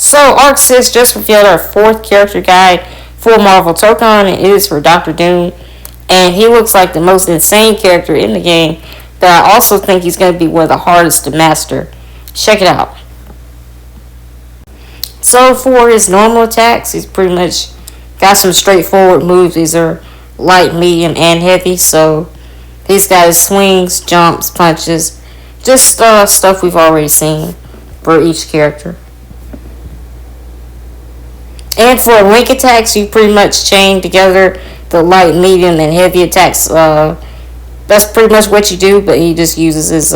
So, Arc 6 just revealed our 4th character guide for Marvel Tokon, and it is for Dr. Doom. And he looks like the most insane character in the game, but I also think he's going to be one of the hardest to master. Check it out. So, for his normal attacks, he's pretty much got some straightforward moves. These are light, medium, and heavy. So, he's got his swings, jumps, punches, just stuff we've already seen for each character. And for link attacks, you pretty much chain together the light, medium, and heavy attacks. That's pretty much what you do, but he just uses his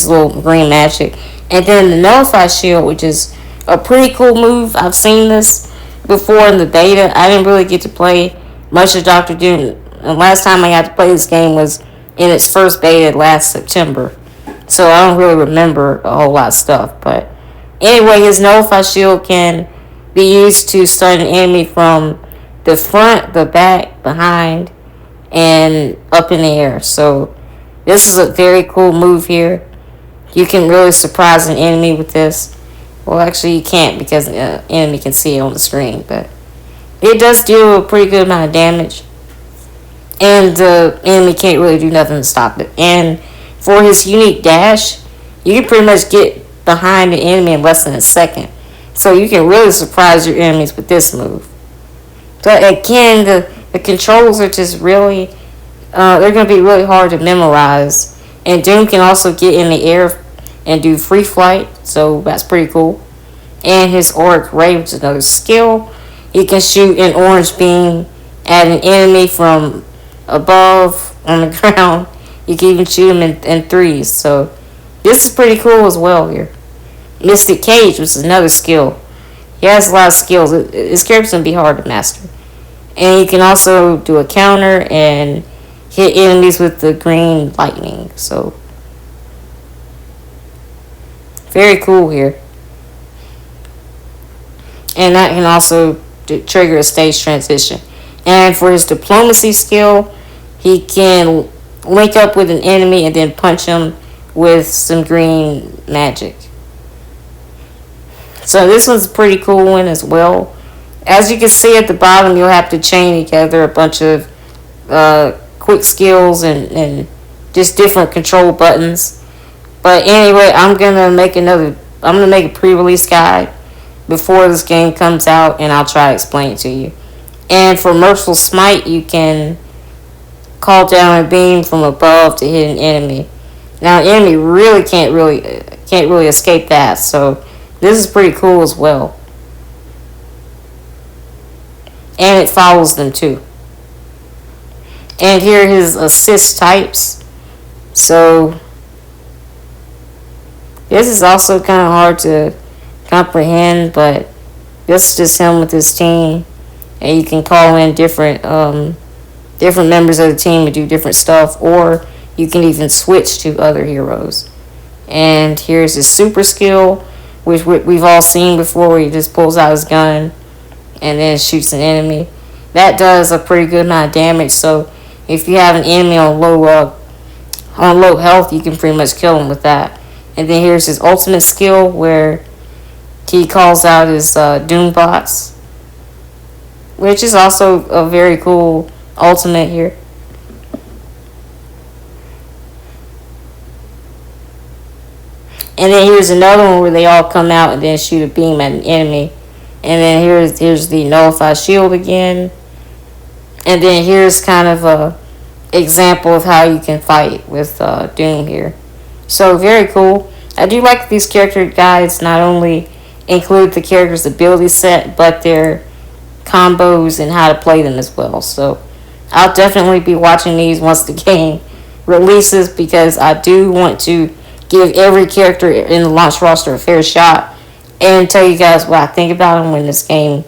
little green magic. And then the Nullify Shield, which is a pretty cool move. I've seen this before in the beta. I didn't really get to play much of Dr. Doom. The last time I got to play this game was in its first beta last September. So I don't really remember a whole lot of stuff. But anyway, his Nullify Shield can be used to stun an enemy from the front, the back, behind, and up in the air. So this is a very cool move here. You can really surprise an enemy with this. Well, actually you can't because the enemy can see it on the screen. But it does deal a pretty good amount of damage. And the enemy can't really do nothing to stop it. And for his unique dash, you can pretty much get behind the enemy in less than a second. So you can really surprise your enemies with this move. But again, the controls are just really, they're going to be really hard to memorize. And Doom can also get in the air and do free flight, so that's pretty cool. And his Auric Ray, which is another skill. He can shoot an orange beam at an enemy from above on the ground. You can even shoot him in threes. So this is pretty cool as well here. Mystic Cage, which is another skill. He has a lot of skills. His character's going to be hard to master. And he can also do a counter and hit enemies with the green lightning. So, very cool here. And that can also trigger a stage transition. And for his diplomacy skill, he can link up with an enemy and then punch him with some green magic. So this one's a pretty cool one as well. As you can see at the bottom, you'll have to chain together a bunch of quick skills and just different control buttons. But anyway, I'm gonna make a pre-release guide before this game comes out, and I'll try to explain it to you. And for Merciful Smite, you can call down a beam from above to hit an enemy. Now, an enemy really can't really escape that. So this is pretty cool as well. And it follows them too. And here are his assist types. So this is also kind of hard to comprehend, but this is just him with his team. And you can call in different members of the team to do different stuff, or you can even switch to other heroes. And here's his super skill, which we've all seen before, where he just pulls out his gun and then shoots an enemy. That does a pretty good amount of damage, so if you have an enemy on low health, you can pretty much kill him with that. And then here's his ultimate skill, where he calls out his Doom bots, which is also a very cool ultimate here. And then here's another one where they all come out and then shoot a beam at an enemy. And then here's the Nullify Shield again. And then here's kind of a example of how you can fight with Doom here. So very cool. I do like these character guides not only include the character's ability set, but their combos and how to play them as well. So I'll definitely be watching these once the game releases, because I do want to give every character in the launch roster a fair shot and tell you guys what I think about them when this game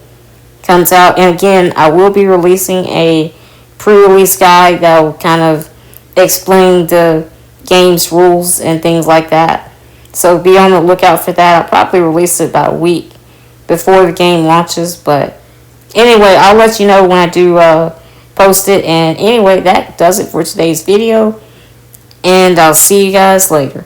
comes out. And again, I will be releasing a pre-release guide that will kind of explain the game's rules and things like that. So be on the lookout for that. I'll probably release it about a week before the game launches. But anyway, I'll let you know when I do post it. And anyway, that does it for today's video. And I'll see you guys later.